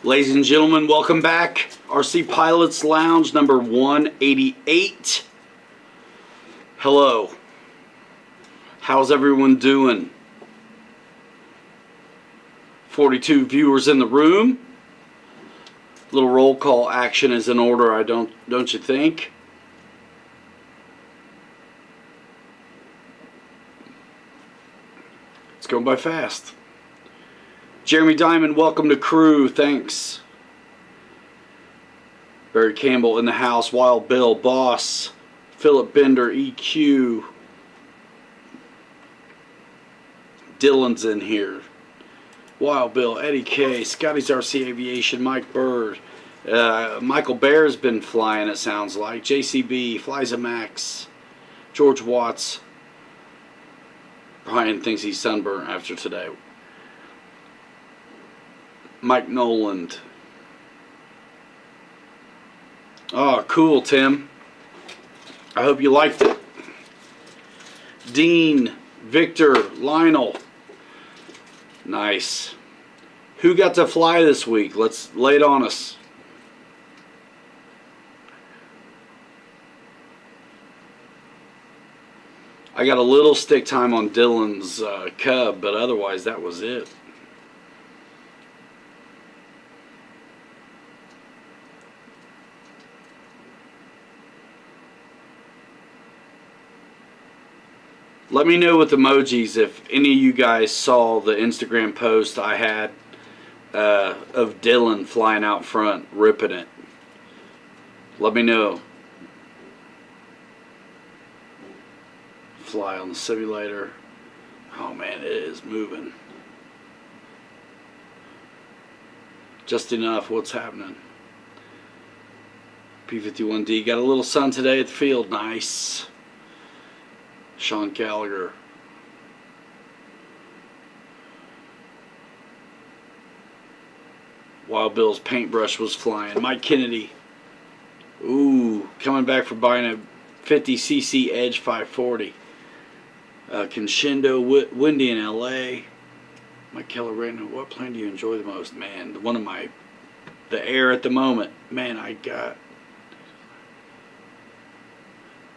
Ladies and gentlemen, welcome back. RC Pilots Lounge number 188. Hello. How's everyone doing? 42 viewers in the room. Little roll call action is in order, don't you think? It's going by fast. Jeremy Diamond, welcome to crew. Thanks. Barry Campbell in the house. Wild Bill, Boss. Philip Bender, EQ. Dylan's in here. Wild Bill, Eddie K, Scotty's RC Aviation, Mike Bird. Michael Bear's been flying, it sounds like. JCB, Flies a Max. George Watts. Brian thinks he's sunburnt after today. Mike Noland. Oh, cool, Tim. I hope you liked it. Dean, Victor, Lionel. Nice. Who got to fly this week? Let's lay it on us. I got a little stick time on Dylan's Cub, but otherwise that was it. Let me know with emojis if any of you guys saw the Instagram post I had of Dylan flying out front, ripping it. Let me know. Fly on the simulator. Oh man, it is moving. Just enough. What's happening? P51D got a little sun today at the field. Nice. Sean Gallagher. Wild Bill's paintbrush was flying. Mike Kennedy. Ooh, coming back for buying a 50cc Edge 540. Conshindo, windy in LA. Mike Keller Random. What plane do you enjoy the most? Man, one of my, the Air at the moment. Man,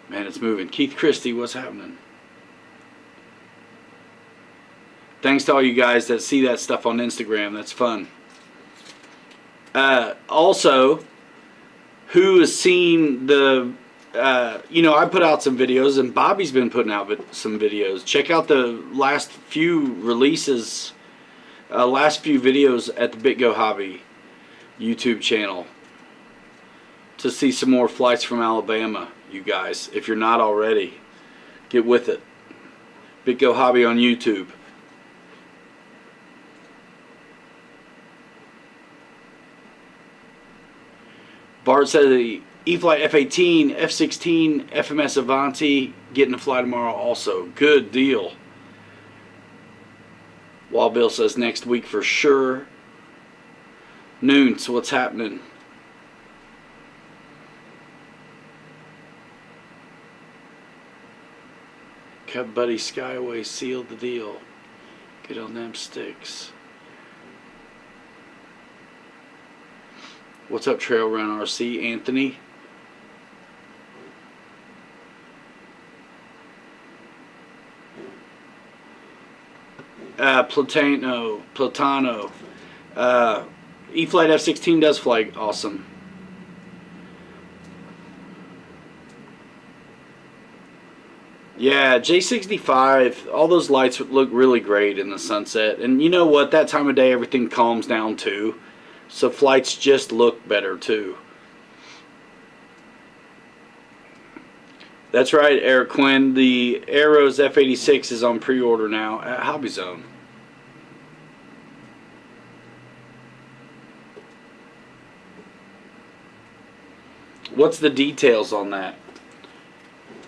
man, it's moving. Keith Christie, what's happening? Thanks to all you guys that see that stuff on Instagram. That's fun. Also, who has seen the, I put out some videos, and Bobby's been putting out some videos. Check out the last few releases, last few videos at the BitGo Hobby YouTube channel to see some more flights from Alabama. You guys, if you're not already, get with it. BitGo Hobby on YouTube. Bart said the E-Flite F-18, F-16, FMS Avanti getting to fly tomorrow also. Good deal. Wild Bill says next week for sure. Noon, so what's happening? Cub Buddy Skyway sealed the deal. Get on them sticks. What's up, Trail Run RC? Anthony. Platano. E-Flite F-16 does fly awesome. Yeah, J65, all those lights look really great in the sunset. And you know what? That time of day, everything calms down too. So flights just look better too. That's right, Eric Quinn. The Arrows F86 is on pre-order now at Hobby Zone. What's the details on that?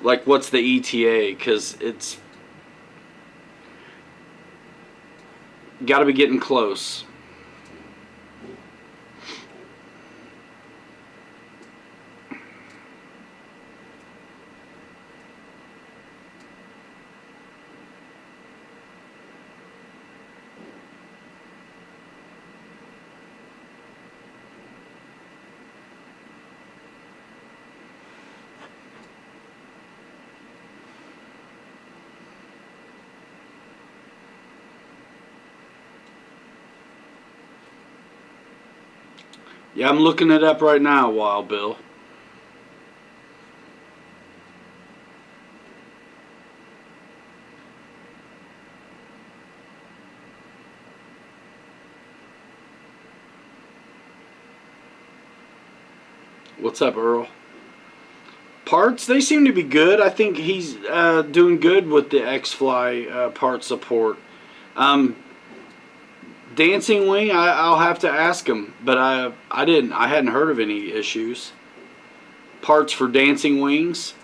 Like, what's the ETA? Because it's got to be getting close. Yeah, I'm looking it up right now, Wild Bill. What's up, Earl? Parts, they seem to be good. I think he's doing good with the X-Fly part support. Um, Dancing Wing, I'll have to ask him, but I hadn't heard of any issues. Parts for Dancing Wings.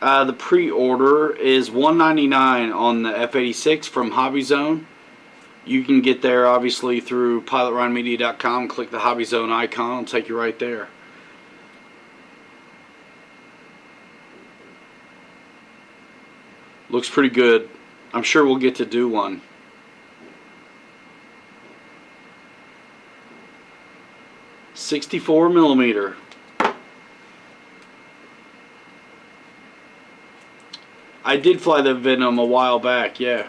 The pre-order is $199 on the F86 from Hobby Zone. You can get there obviously through pilotryanmedia.com. Click the Hobby Zone icon, it'll take you right there. Looks pretty good. I'm sure we'll get to do one. .64mm. I did fly the Venom a while back, yeah.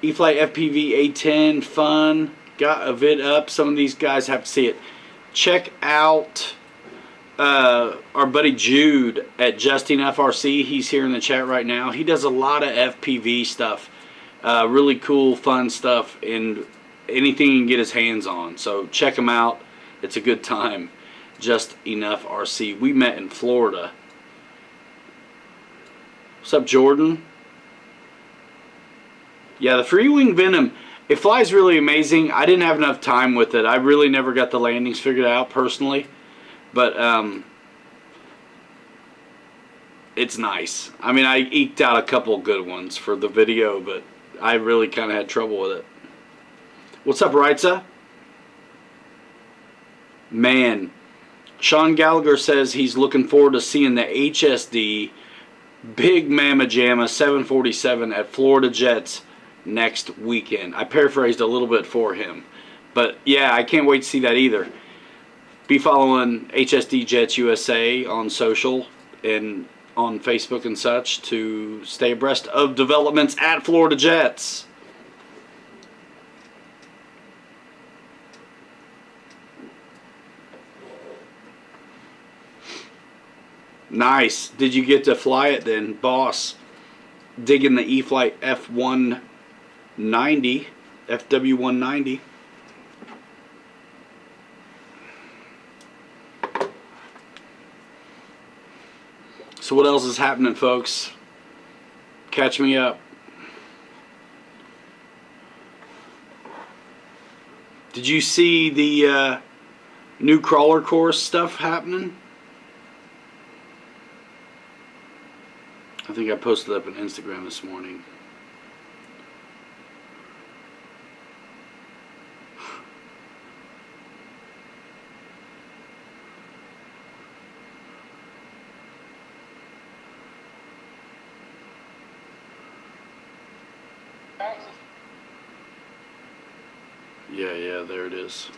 Eflite FPV A10, fun. Got a vid up. Some of these guys have to see it. Check out our buddy Jude at Justin FRC. He's here in the chat right now. He does a lot of FPV stuff. Really cool, fun stuff, and anything he can get his hands on. So check him out. It's a good time. Just Enough RC. We met in Florida. What's up, Jordan? Yeah, the Free Wing Venom, it flies really amazing. I didn't have enough time with it. I really never got the landings figured out personally. But it's nice. I mean, I eked out a couple good ones for the video, but I really kind of had trouble with it. What's up, Raitza? Man, Sean Gallagher says he's looking forward to seeing the HSD Big Mamma Jamma 747 at Florida Jets next weekend. I paraphrased a little bit for him. But yeah, I can't wait to see that either. Be following HSD Jets USA on social and on Facebook and such to stay abreast of developments at Florida Jets. Nice. Did you get to fly it then, boss? Digging the E-Flite F190, FW190. So what else is happening, folks? Catch me up. Did you see the new crawler course stuff happening? I think I posted up on Instagram this morning. Yeah, there it is.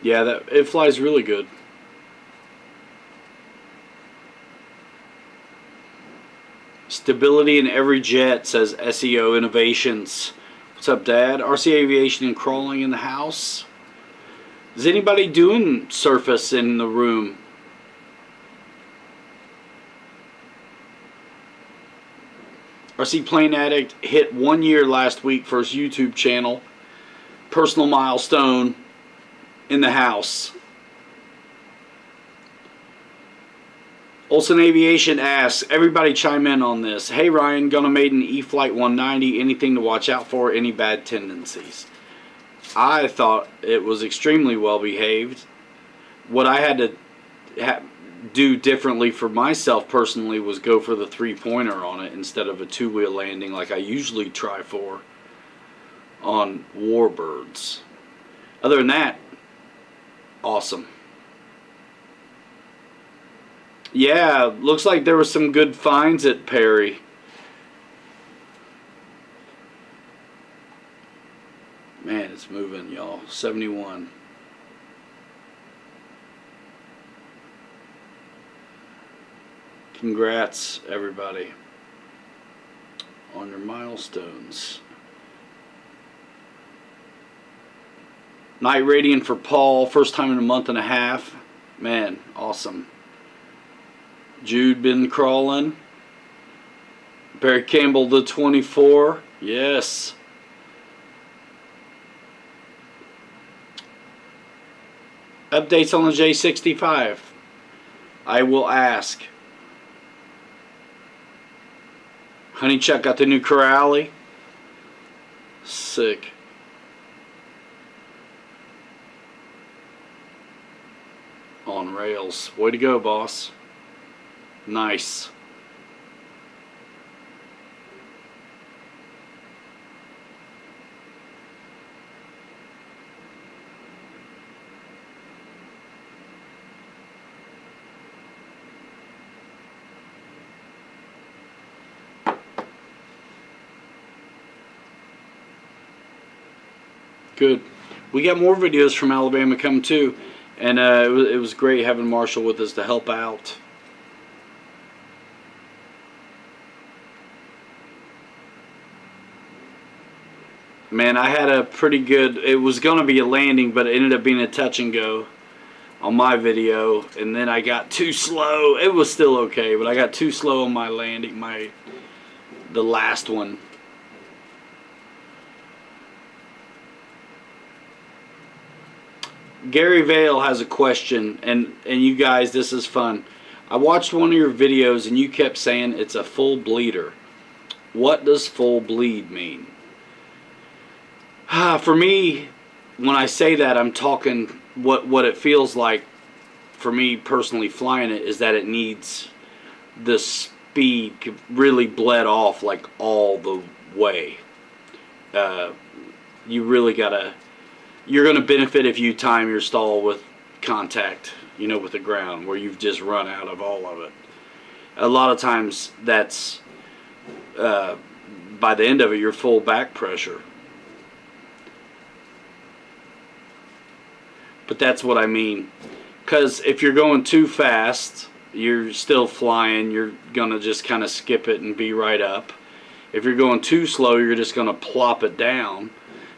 Yeah, it flies really good. Stability in every jet, says SEO Innovations. What's up, Dad? RC Aviation and crawling in the house. Is anybody doing surface in the room? RC Plane Addict hit 1 year last week for his YouTube channel. Personal milestone in the house. Olsen Aviation asks, everybody chime in on this. Hey Ryan, gonna maiden E-Flite 190. Anything to watch out for? Any bad tendencies? I thought it was extremely well behaved. What I had to do differently for myself personally was go for the 3-pointer on it instead of a 2-wheel landing like I usually try for on Warbirds. Other than that, awesome. Yeah, looks like there were some good finds at Perry. Man, it's moving, y'all. 71. Congrats, everybody. on your milestones. Night radiant for Paul, first time in a month and a half. Man, awesome. Jude been crawling. Barry Campbell the 24. Yes. Updates on the J65. I will ask. Honeychuck got the new Corrali. Sick. On rails. Way to go, boss. Nice. Good. We got more videos from Alabama coming too, and it was great having Marshall with us to help out. Man, I had a pretty good, it was going to be a landing, but it ended up being a touch and go on my video, and then I got too slow. It was still okay, but I got too slow on my landing, the last one. Gary Vale has a question, and you guys, this is fun. I watched one of your videos and you kept saying it's a full bleeder. What does full bleed mean? For me, when I say that, I'm talking what it feels like for me personally flying it is that it needs the speed really bled off like all the way. You really gotta, you're gonna benefit if you time your stall with contact, you know, with the ground where you've just run out of all of it. A lot of times that's by the end of it you're full back pressure. But that's what I mean, because if you're going too fast, you're still flying, you're gonna just kind of skip it and be right up. If you're going too slow, you're just gonna plop it down.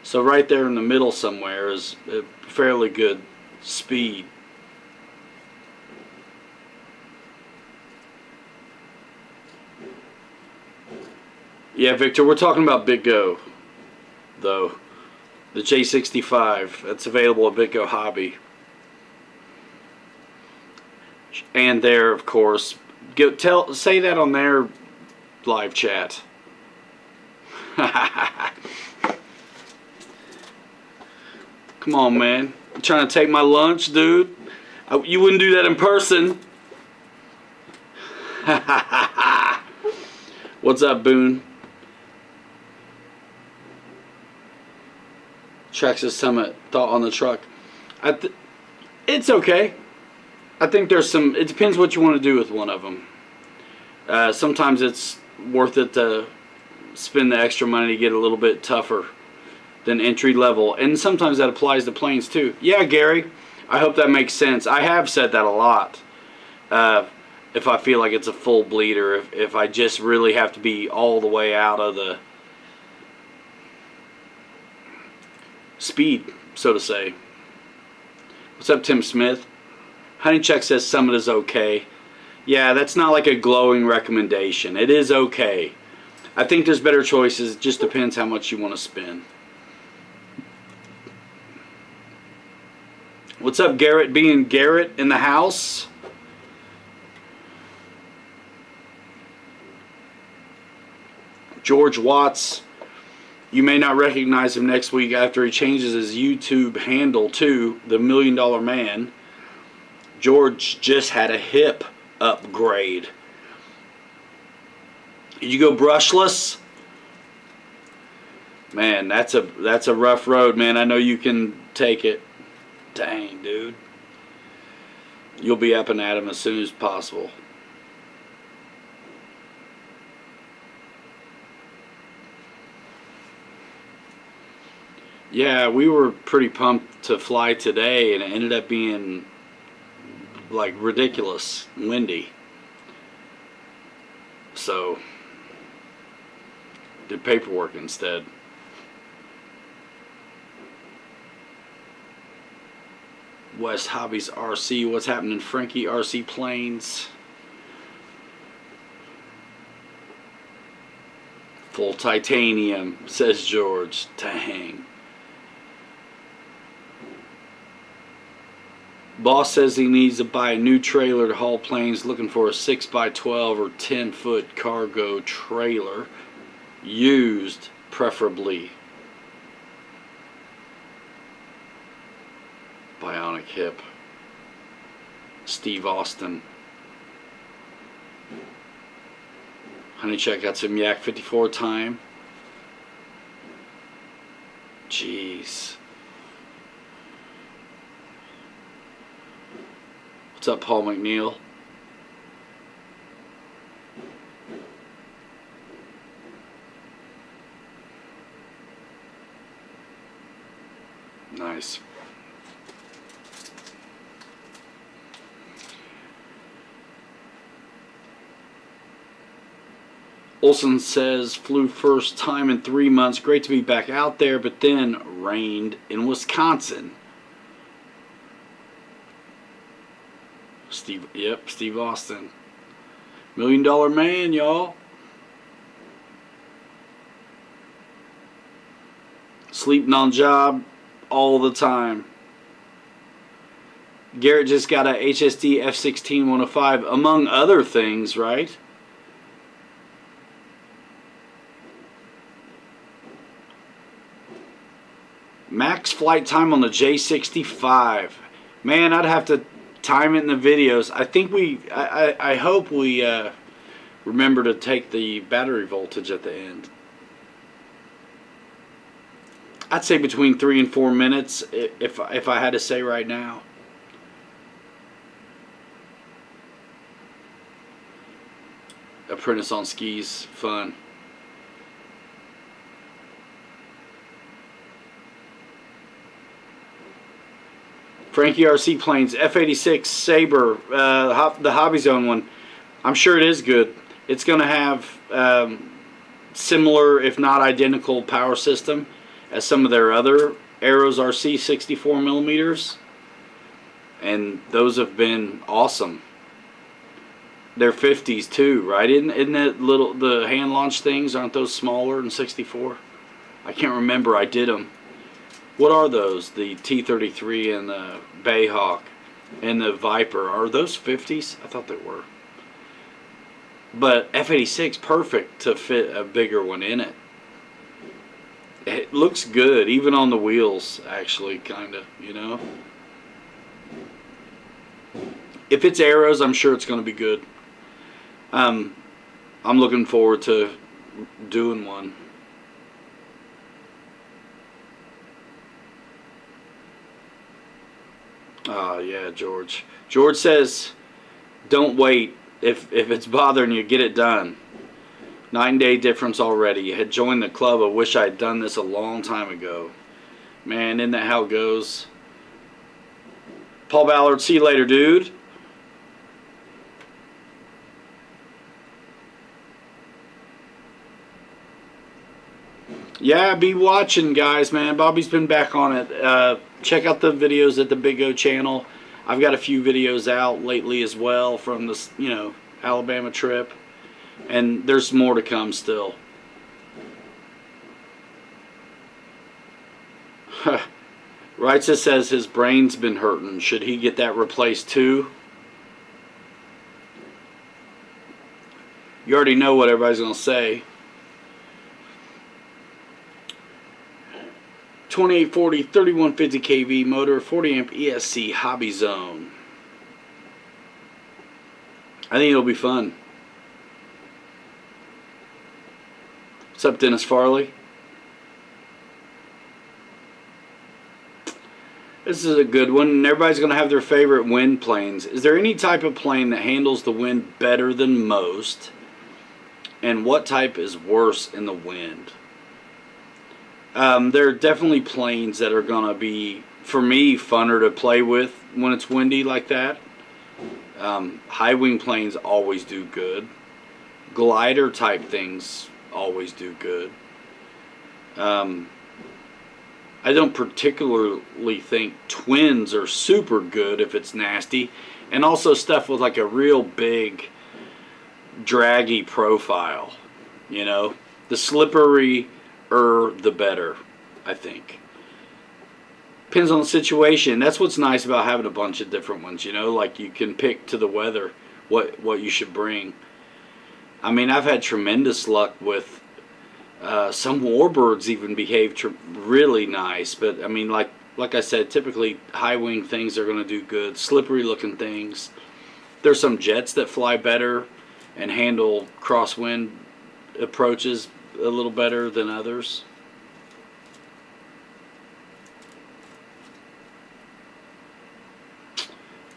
So right there in the middle somewhere is a fairly good speed. Yeah, Victor, we're talking about Big Go, though. The J65, that's available at Big Go Hobby. And there, of course, say that on their live chat. Come on, man. You trying to take my lunch, dude? You wouldn't do that in person. What's up, Boone? Traxxas Summit, thought on the truck. It's okay. I think there's some, it depends what you want to do with one of them. Sometimes it's worth it to spend the extra money to get a little bit tougher than entry level. And sometimes that applies to planes too. Yeah, Gary, I hope that makes sense. I have said that a lot. If I feel like it's a full bleeder, if I just really have to be all the way out of the speed, so to say. What's up, Tim Smith? Honeychuck says Summit is okay. Yeah, that's not like a glowing recommendation. It is okay. I think there's better choices. It just depends how much you want to spend. What's up, Garrett being Garrett in the house? George Watts. You may not recognize him next week after he changes his YouTube handle to the $1 Million Man. George just had a hip upgrade. Did you go brushless? Man, that's a rough road, man. I know you can take it. Dang, dude. You'll be up and at him as soon as possible. Yeah, we were pretty pumped to fly today, and it ended up being like ridiculous windy. So Did paperwork instead. West Hobbies RC. What's happening, Frankie RC Planes? Full titanium, says George. Dang. Boss says he needs to buy a new trailer to haul planes, looking for a 6x12 or 10-foot cargo trailer. Used, preferably. Bionic hip. Steve Austin. Honey, check out some Yak 54 time. Jeez. What's up, Paul McNeil? Nice. Olson says, flew first time in 3 months. Great to be back out there, but then rained in Wisconsin. Steve Austin. $1 Million Man, y'all. Sleeping on job all the time. Garrett just got a HSD F16 105, among other things, right? Max flight time on the J65. Man, I'd have to time it in the videos. I think I hope we remember to take the battery voltage at the end. I'd say between 3 and 4 minutes if I had to say right now. Apprentice on skis, fun. Frankie RC Planes, F86 Sabre, the Hobby Zone one. I'm sure it is good. It's going to have similar, if not identical, power system as some of their other Arrows RC 64 millimeters, and those have been awesome. They're 50s too, right? Isn't that little, the hand launch things, aren't those smaller than 64? I can't remember. I did them. What are those? The T-33 and the Bayhawk and the Viper. Are those 50s? I thought they were. But F-86, perfect to fit a bigger one in it. It looks good, even on the wheels, actually, kind of, you know. If it's Arrows, I'm sure it's going to be good. I'm looking forward to doing one. Oh, yeah, George. George says, don't wait. If it's bothering you, get it done. 9-day difference already. I had joined the club. I wish I had done this a long time ago. Man, isn't that how it goes? Paul Ballard, see you later, dude. Yeah, be watching, guys, man. Bobby's been back on it. Check out the videos at the Big O channel. I've got a few videos out lately as well from this, you know, Alabama trip. And there's more to come still. Wrights says his brain's been hurting. Should he get that replaced too? You already know what everybody's going to say. 2840, 3150 kV motor, 40 amp ESC Hobby Zone. I think it'll be fun. What's up, Dennis Farley? This is a good one, and everybody's going to have their favorite wind planes. Is there any type of plane that handles the wind better than most? And what type is worse in the wind? There are definitely planes that are going to be, for me, funner to play with when it's windy like that. High wing planes always do good. Glider type things always do good. I don't particularly think twins are super good if it's nasty. And also stuff with like a real big draggy profile. You know, the slipperier the better, I think. Depends on the situation. That's what's nice about having a bunch of different ones, you know, like you can pick to the weather what you should bring. I mean, I've had tremendous luck with some warbirds even behave really nice, but I mean, like I said, typically high wing things are going to do good. Slippery looking things. There's some jets that fly better and handle crosswind approaches a little better than others.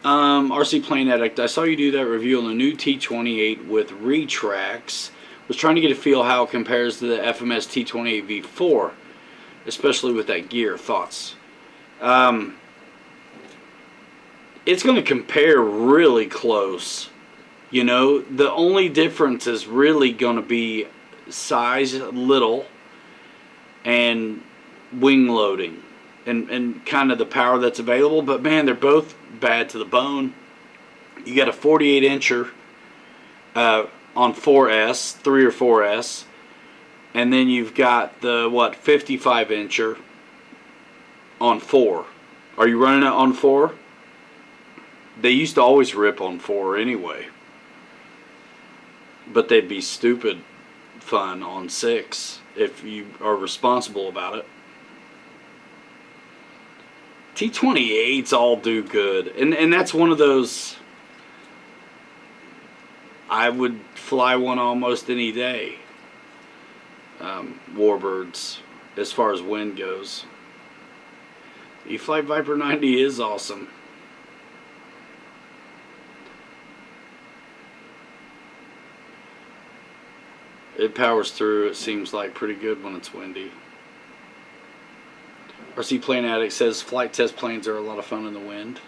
RC Plane Addict, I saw you do that review on the new T28 with retracts. Was trying to get a feel how it compares to the FMS T28 V4, especially with that gear. Thoughts? It's going to compare really close. You know, the only difference is really going to be size little and wing loading and kind of the power that's available. But man, they're both bad to the bone. You got a 48 incher on 4S, 3 or 4S, and then you've got the 55 incher on 4. Are you running it on 4? They used to always rip on 4 anyway, but they'd be stupid fun on 6 if you are responsible about it. T28s all do good, and that's one of those. I would fly one almost any day. Warbirds, as far as wind goes. Eflite Viper 90 is awesome. It powers through, it seems like, pretty good when it's windy. RC Plane Addict says flight test planes are a lot of fun in the wind.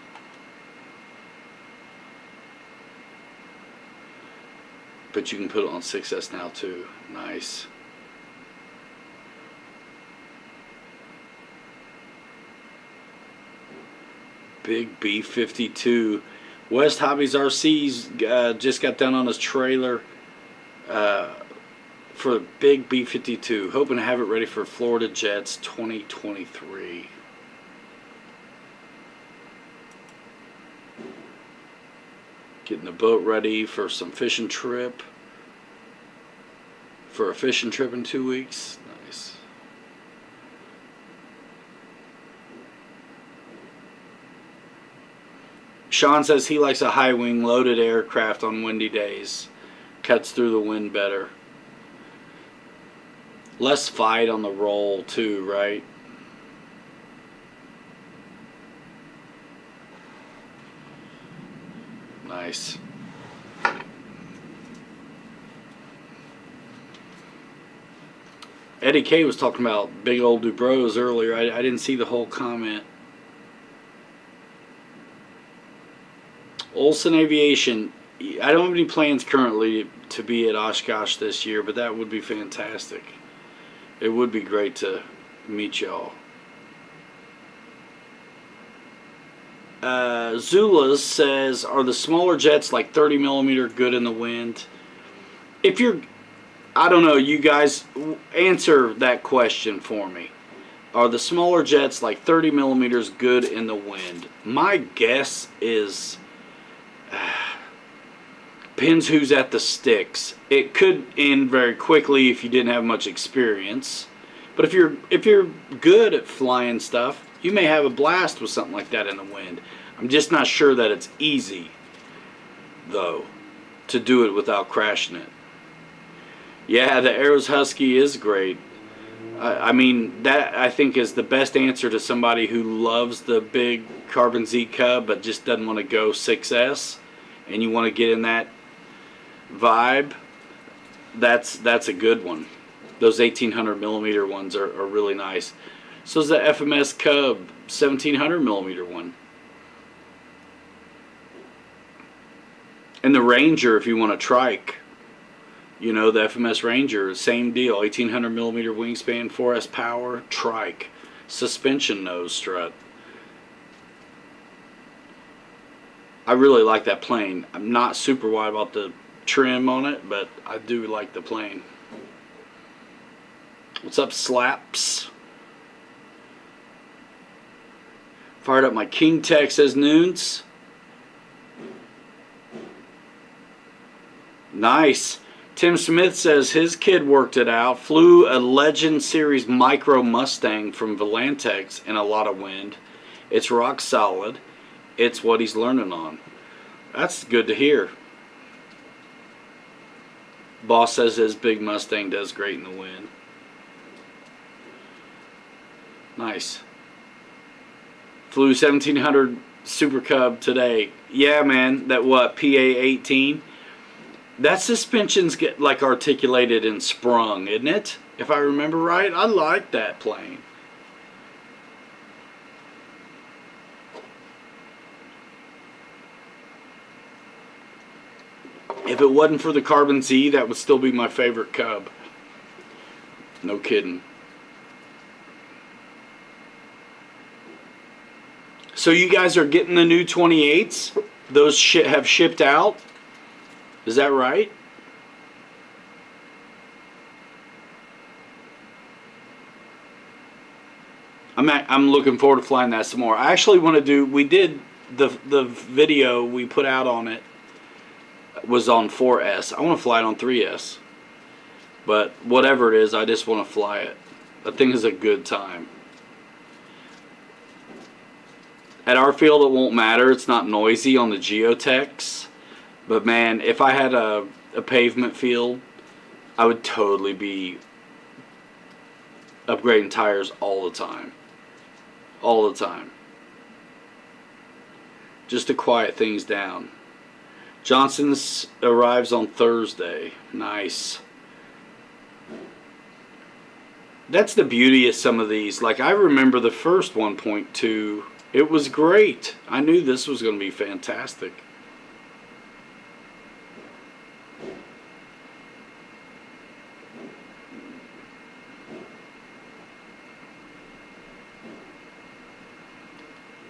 But you can put it on 6S now too. Nice. Big B-52. West Hobbies RC's just got done on his trailer for big B-52. Hoping to have it ready for Florida Jets 2023. Getting the boat ready for some fishing trip. For a fishing trip in 2 weeks. Nice. Sean says he likes a high wing loaded aircraft on windy days. Cuts through the wind better. Less fight on the roll too, right? Nice. Eddie K was talking about big old Dubros earlier. I didn't see the whole comment. Olsen Aviation. I don't have any plans currently to be at Oshkosh this year, but that would be fantastic. It would be great to meet y'all. Zula says, are the smaller jets like 30 millimeter good in the wind? If you're, I don't know, you guys answer that question for me. Are the smaller jets like 30 millimeters good in the wind? My guess is depends who's at the sticks. It could end very quickly if you didn't have much experience. But if you're good at flying stuff, you may have a blast with something like that in the wind. I'm just not sure that it's easy, though, to do it without crashing it. Yeah, the Arrows Husky is great. I mean, that I think is the best answer to somebody who loves the big Carbon Z Cub but just doesn't want to go 6S, and you want to get in that vibe. That's a good one. Those 1800 millimeter ones are really nice. So is the FMS Cub 1700 millimeter one. And the Ranger, if you want a trike, You know, the FMS Ranger, same deal. 1800 millimeter wingspan, 4S power, trike, suspension nose strut. I really like that plane. I'm not super wide about the trim on it, but I do like the plane. What's up, Slaps? Fired up my King Tech, says Noons. Nice. Tim Smith says his kid worked it out. Flew a Legend Series Micro Mustang from Volantex in a lot of wind. It's rock solid. It's what he's learning on. That's good to hear. Boss says his big Mustang does great in the wind. Nice. Flew 1700 Super Cub today. Yeah, man. That what? PA-18? That suspension's get like articulated and sprung, isn't it? If I remember right, I like that plane. If it wasn't for the Carbon Z, that would still be my favorite Cub. No kidding. So you guys are getting the new 28s? Those have shipped out? Is that right? I'm looking forward to flying that some more. I actually want to do, we did the video we put out on it was on 4S. I want to fly it on 3S. But whatever it is, I just want to fly it. I think it's a good time. At our field, it won't matter. It's not noisy on the geotechs. But man, if I had a pavement field, I would totally be upgrading tires all the time. All the time. Just to quiet things down. Johnson's arrives on Thursday. Nice. That's the beauty of some of these. Like, I remember the first 1.2. It was great. I knew this was going to be fantastic.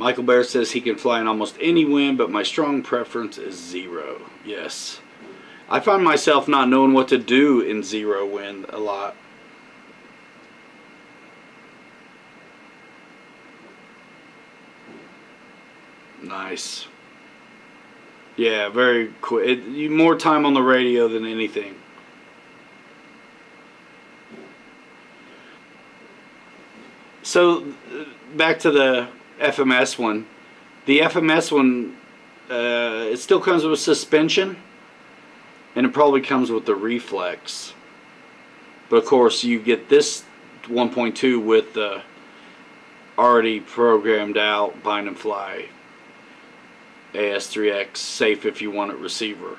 Michael Bear says he can fly in almost any wind, but my strong preference is zero. Yes. I find myself not knowing what to do in zero wind a lot. Nice. Yeah, very quick. More time on the radio than anything. So, back to the FMS one. The FMS one, it still comes with suspension, and it probably comes with the reflex. But of course, you get this 1.2 with the already programmed out bind and fly AS3X safe if you want it receiver.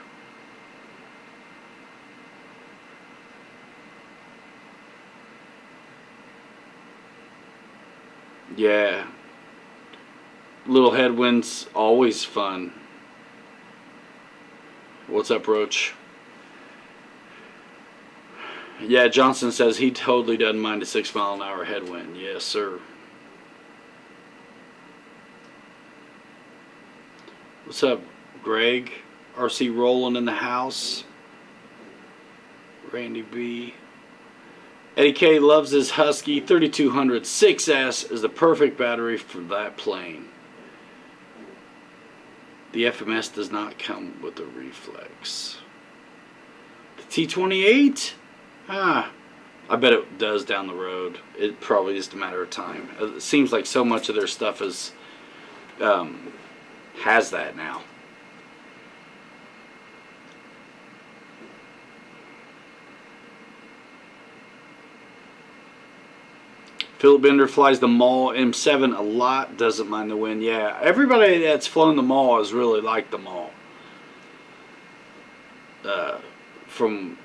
Yeah. Little headwinds, always fun. What's up, Roach? Yeah, Johnson says he totally doesn't mind a 6 mile an hour headwind. Yes, sir. What's up, Greg? RC rolling in the house. Randy B. Eddie K loves his Husky. 3200 6S is the perfect battery for that plane. The FMS does not come with a reflex. The T28? I bet it does down the road. It probably is just a matter of time. It seems like so much of their stuff is has that now. Philip Bender flies the Maul M7 a lot, doesn't mind the wind. Yeah, everybody that's flown the Maul has really liked the Maul. From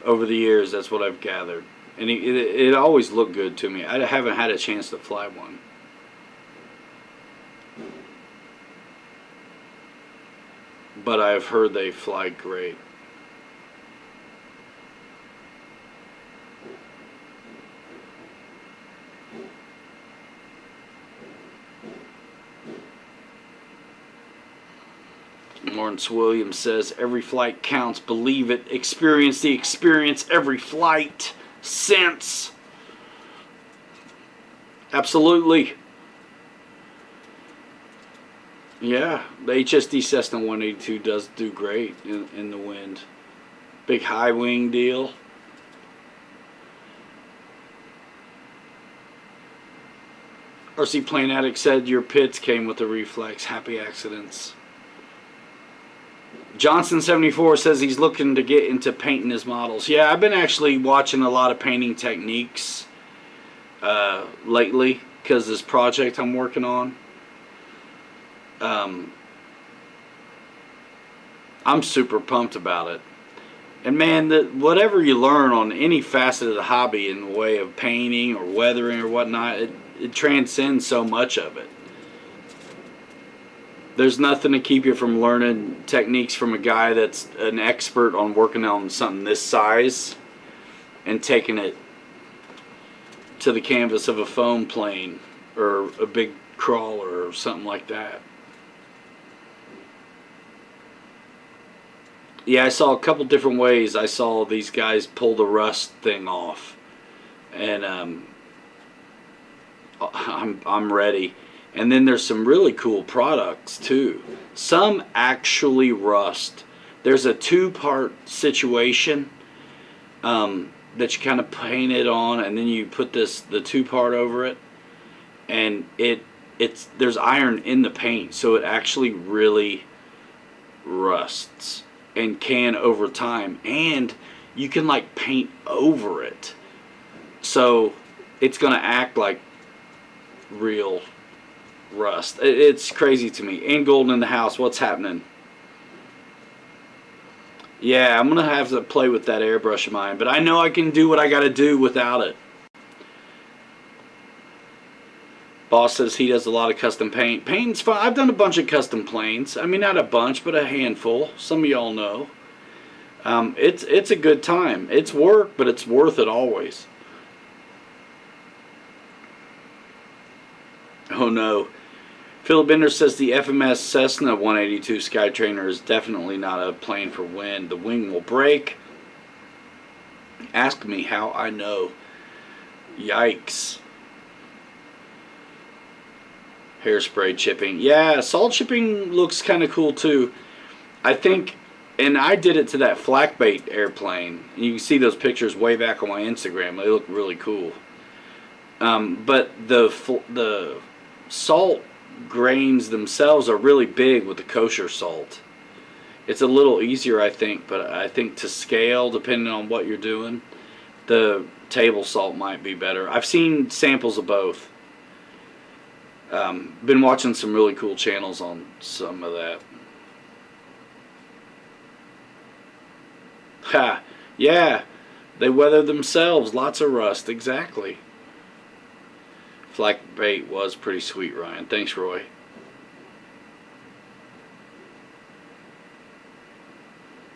over the years, that's what I've gathered. And it always looked good to me. I haven't had a chance to fly one. But I've heard they fly great. Lawrence Williams says, every flight counts. Believe it. Experience the experience. Every flight. Sense. Absolutely. Yeah, the HSD Cessna 182 does do great in the wind. Big high wing deal. RC Plane Addict said your pits came with a reflex. Happy accidents. Johnson74 says he's looking to get into painting his models. Yeah, I've been actually watching a lot of painting techniques lately because this project I'm working on. I'm super pumped about it. And man, whatever you learn on any facet of the hobby in the way of painting or weathering or whatnot, it transcends so much of it. There's nothing to keep you from learning techniques from a guy that's an expert on working on something this size and taking it to the canvas of a foam plane or a big crawler or something like that. Yeah, I saw a couple different ways. I saw these guys pull the rust thing off, and I'm ready. And then there's some really cool products too. Some actually rust. There's a two-part situation that you kind of paint it on, and then you put the two-part over it, and there's iron in the paint, so it actually really rusts and can over time, and you can like paint over it, so it's gonna act like real rust. It's crazy to me. And Golden in the house, what's happening? Yeah, I'm gonna have to play with that airbrush of mine, but I know I can do what I gotta do without it. Boss says he does a lot of custom paint. Paint's fun. I've done a bunch of custom planes. I mean, not a bunch, but a handful. Some of y'all know. It's a good time. It's work, but it's worth it always. Oh no. Philip Bender says the FMS Cessna 182 Skytrainer is definitely not a plane for wind. The wing will break. Ask me how I know. Yikes. Hairspray chipping. Yeah, salt chipping looks kind of cool too. I think, and I did it to that flak bait airplane. You can see those pictures way back on my Instagram. They look really cool. But the salt grains themselves are really big with the kosher salt. It's a little easier, I think, but I think to scale, depending on what you're doing, the table salt might be better. I've seen samples of both. Been watching some really cool channels on some of that. Ha! Yeah, they weather themselves. Lots of rust. Exactly. Flak bait was pretty sweet, Ryan. Thanks, Roy.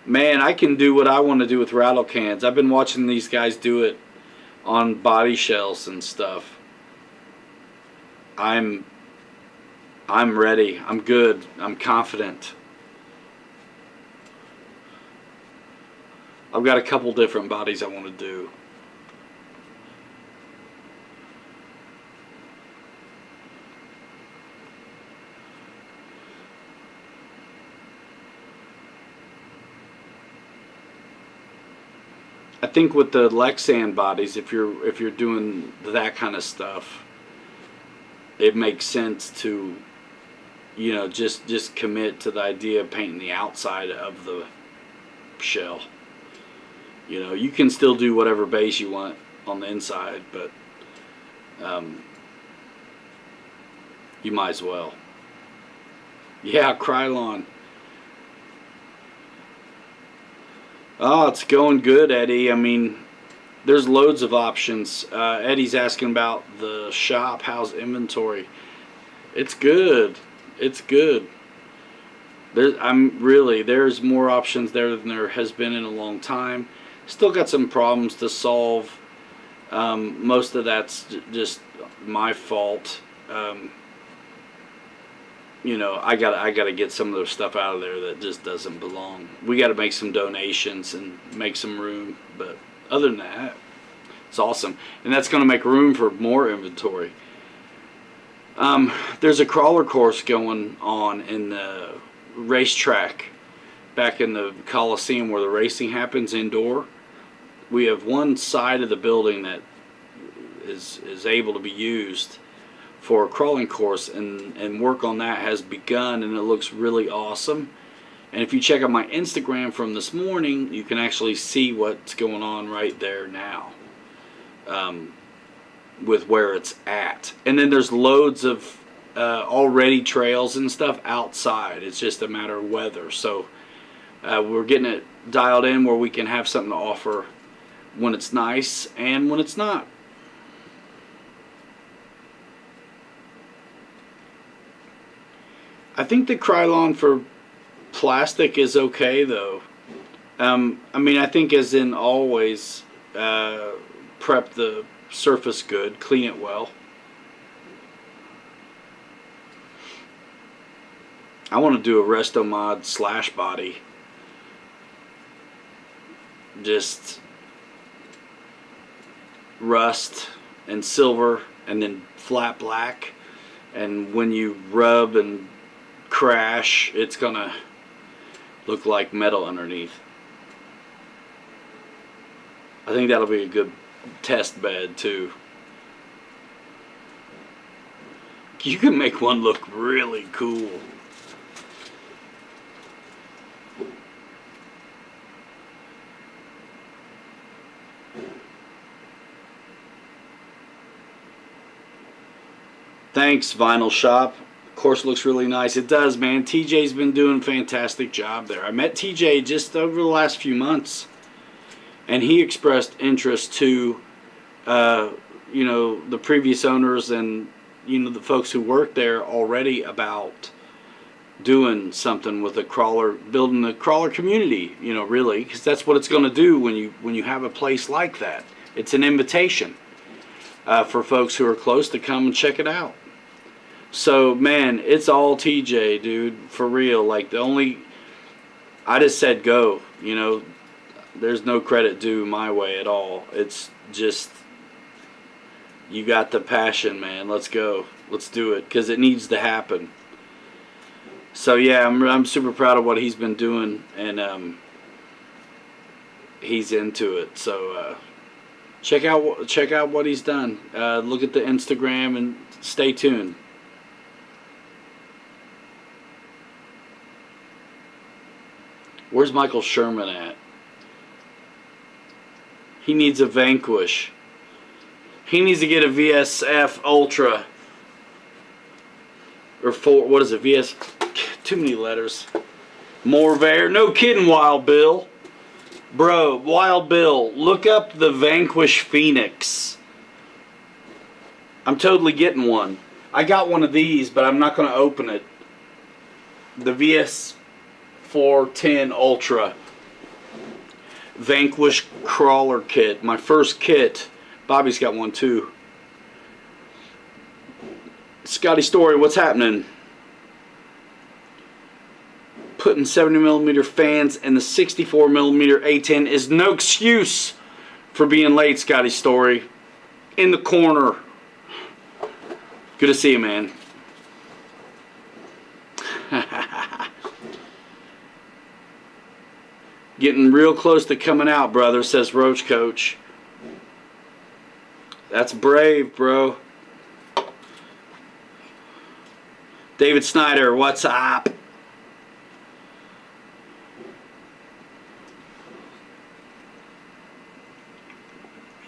Man, I can do what I want to do with rattle cans. I've been watching these guys do it on body shells and stuff. I'm ready. I'm good. I'm confident. I've got a couple different bodies I want to do. I think with the Lexan bodies, if you're doing that kind of stuff, it makes sense to, you know, just commit to the idea of painting the outside of the shell. You know, you can still do whatever base you want on the inside, but you might as well. Yeah, Krylon. Oh, it's going good, Eddie. I mean, there's loads of options. Eddie's asking about the shop. How's inventory? It's good. It's good. There's more options there than there has been in a long time. Still got some problems to solve. Most of that's just my fault. you know, I gotta get some of the stuff out of there that just doesn't belong. We got to make some donations and make some room. But other than that, it's awesome, and that's going to make room for more inventory. There's a crawler course going on in the racetrack back in the Coliseum where the racing happens indoor. We have one side of the building that is able to be used for a crawling course, and work on that has begun, and it looks really awesome. And if you check out my Instagram from this morning, you can actually see what's going on right there now, with where it's at. And then there's loads of already trails and stuff outside. It's just a matter of weather. So we're getting it dialed in where we can have something to offer when it's nice and when it's not. I think the Krylon for plastic is okay though. I mean, I think as in always, prep the surface good, clean it well. I want to do a resto mod slash body. Just rust and silver and then flat black, and when you rub and crash, it's gonna look like metal underneath. I think that'll be a good test bed too. You can make one look really cool. Thanks, Vinyl Shop. Course looks really nice. It does, man. TJ's been doing a fantastic job there. I met TJ just over the last few months, and he expressed interest to you know, the previous owners and, you know, the folks who worked there already about doing something with a crawler, building a crawler community, you know, really, because that's what it's going to do when you have a place like that. It's an invitation for folks who are close to come and check it out. So, man, it's all TJ, dude, for real. Like, I just said go, you know, there's no credit due my way at all. It's just, you got the passion, man. Let's go. Let's do it, because it needs to happen. So, yeah, I'm super proud of what he's been doing, and he's into it. So, check out what he's done. Look at the Instagram and stay tuned. Where's Michael Sherman at? He needs a Vanquish. He needs to get a VSF Ultra. Or what is it? VS? Too many letters. Morvair. No kidding, Wild Bill. Bro, Wild Bill, look up the Vanquish Phoenix. I'm totally getting one. I got one of these, but I'm not going to open it. The VS410 Ultra Vanquish Crawler Kit. My first kit. Bobby's got one too. Scotty Story, what's happening? Putting 70mm fans in the 64mm A10 is no excuse for being late, Scotty Story. In the corner. Good to see you, man. Getting real close to coming out, brother, says Roach Coach. That's brave, bro. David Snyder, what's up?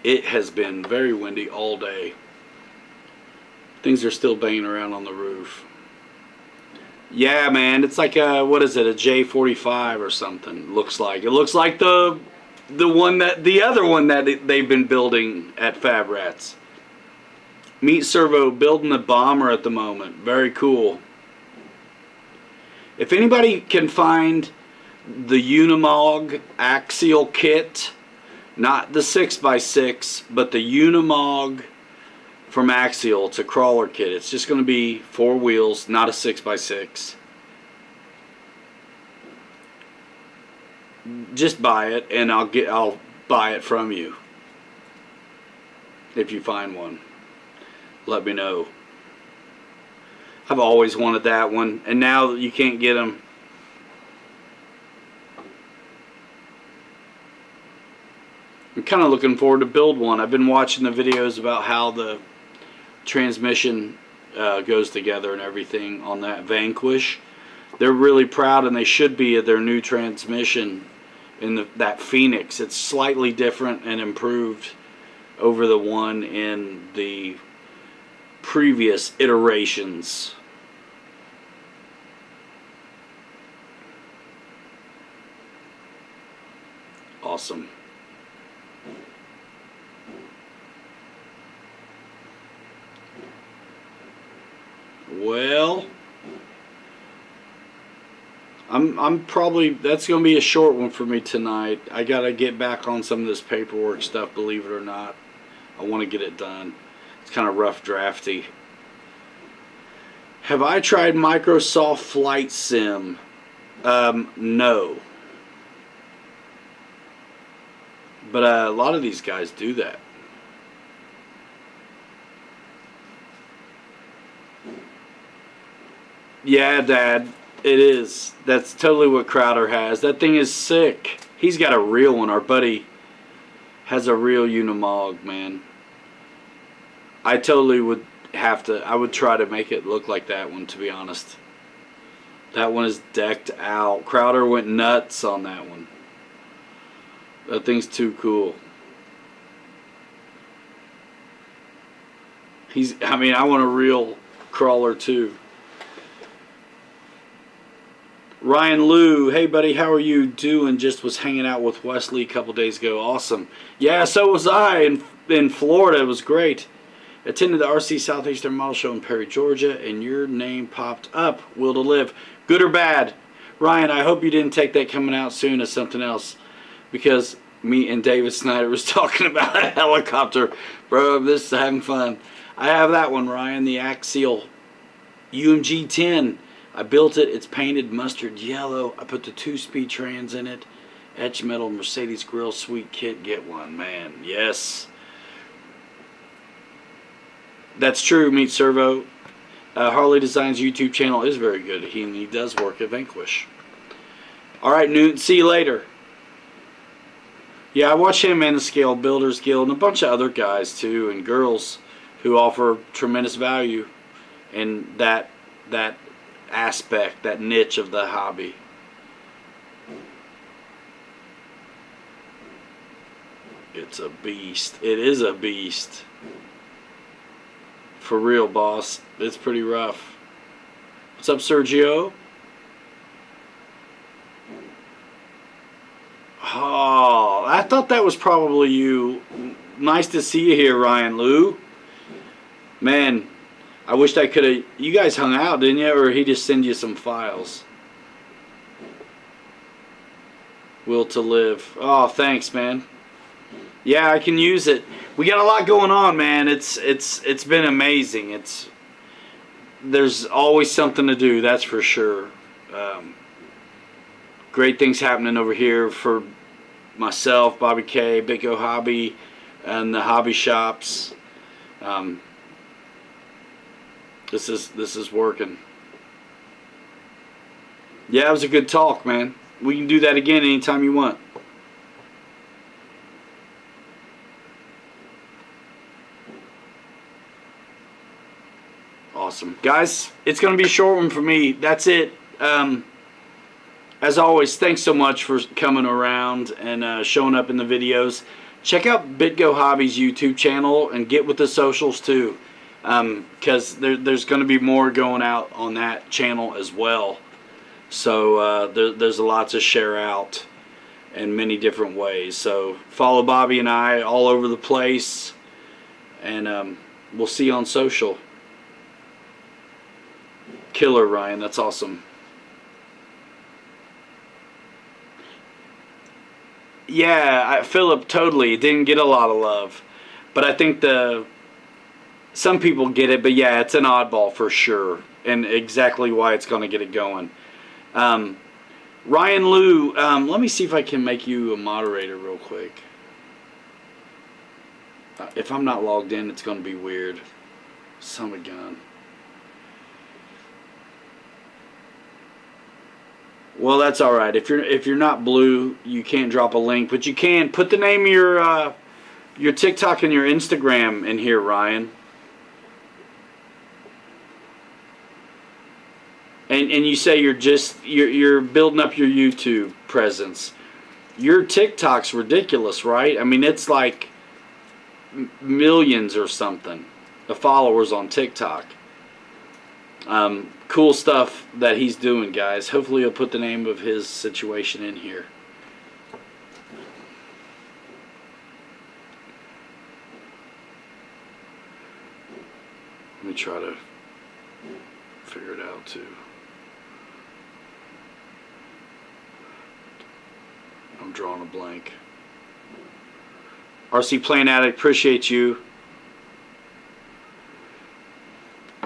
It has been very windy all day. Things are still banging around on the roof. Yeah, man, it's like a, what is it, a J45 or something? Looks like. It looks like the other one that they've been building at Fab Rats. Meat Servo building a bomber at the moment. Very cool. If anybody can find the Unimog axial kit, not the 6x6, but the Unimog from Axial. It's a crawler kit. It's just going to be 4 wheels, not a 6x6. Just buy it, and I'll buy it from you. If you find one, let me know. I've always wanted that one, and now you can't get them. I'm kind of looking forward to build one. I've been watching the videos about how the transmission goes together and everything on that Vanquish. They're really proud, and they should be, of their new transmission in that Phoenix. It's slightly different and improved over the one in the previous iterations. Awesome. Well, I'm probably, that's going to be a short one for me tonight. I got to get back on some of this paperwork stuff, believe it or not. I want to get it done. It's kind of rough drafty. Have I tried Microsoft Flight Sim? No. But a lot of these guys do that. Yeah, Dad, it is. That's totally what Crowder has. That thing is sick. He's got a real one. Our buddy has a real Unimog, man. I totally would have to, I would try to make it look like that one, to be honest. That one is decked out. Crowder went nuts on that one. That thing's too cool. I mean, I want a real crawler too. Ryan Liu, hey buddy, how are you doing? Just was hanging out with Wesley a couple days ago. Awesome. Yeah, so was I in Florida. It was great. Attended the RC Southeastern Model Show in Perry, Georgia, and your name popped up. Will to Live. Good or bad? Ryan, I hope you didn't take that coming out soon as something else, because me and David Snyder was talking about a helicopter. Bro, this is having fun. I have that one, Ryan, the Axial UMG 10. I built it. It's painted mustard yellow. I put the 2-speed trans in it. Etched metal Mercedes grill. Sweet kit. Get one, man. Yes. That's true, Meet Servo. Harley Design's YouTube channel is very good. He does work at Vanquish. Alright, Newton. See you later. Yeah, I watch him and the Scale Builders Guild and a bunch of other guys too, and girls who offer tremendous value in that aspect, that niche of the hobby. It's a beast. It is a beast. For real, boss. It's pretty rough. What's up, Sergio? Oh, I thought that was probably you. Nice to see you here, Ryan Liu. Man, I wished I could have. You guys hung out, didn't you? Or he just send you some files? Will to Live. Oh, thanks, man. Yeah, I can use it. We got a lot going on, man. It's been amazing. There's always something to do, that's for sure. Great things happening over here for myself, Bobby K, Big O Hobby, and the hobby shops. This is working. Yeah, it was a good talk, man. We can do that again anytime you want. Awesome. Guys, it's going to be a short one for me. That's it. As always, thanks so much for coming around and showing up in the videos. Check out BitGo Hobby's YouTube channel and get with the socials too, because there's going to be more going out on that channel as well. So there's a lot to share out in many different ways. So follow Bobby and I all over the place, and we'll see you on social. Killer, Ryan. That's awesome. Yeah, Philip, totally. It didn't get a lot of love. But I think some people get it, but yeah, it's an oddball for sure, and exactly why it's going to get it going. Ryan Liu, let me see if I can make you a moderator real quick. If I'm not logged in, it's going to be weird. Son of a gun. Well, that's all right. If you're not blue, you can't drop a link, but you can put the name of your TikTok and your Instagram in here, Ryan. And you say you're building up your YouTube presence. Your TikTok's ridiculous, right? I mean, it's like millions or something of followers on TikTok. Cool stuff that he's doing, guys. Hopefully he'll put the name of his situation in here. Let me try to figure it out too. I'm drawing a blank. RC Plane Addict, appreciate you.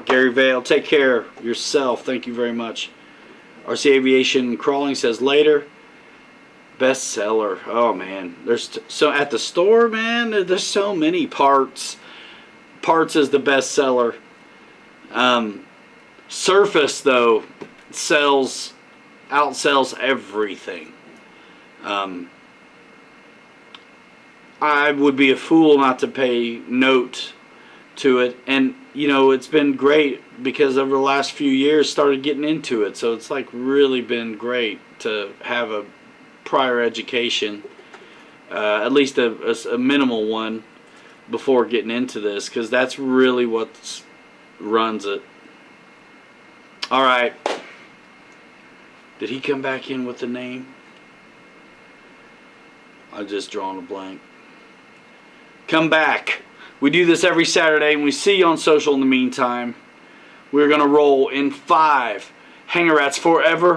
Gary Vale, take care of yourself. Thank you very much. RC Aviation Crawling says later. Bestseller. Oh man, there's so at the store, man. There's so many parts. Parts is the bestseller. Surface though outsells everything. I would be a fool not to pay note to it, and you know, it's been great because over the last few years started getting into it, so it's like really been great to have a prior education, at least a minimal one, before getting into this, because that's really what runs it. Alright, did he come back in with the name? I just drawn a blank. Come back. We do this every Saturday, and we see you on social in the meantime. We're going to roll in 5. Hanger Rats forever.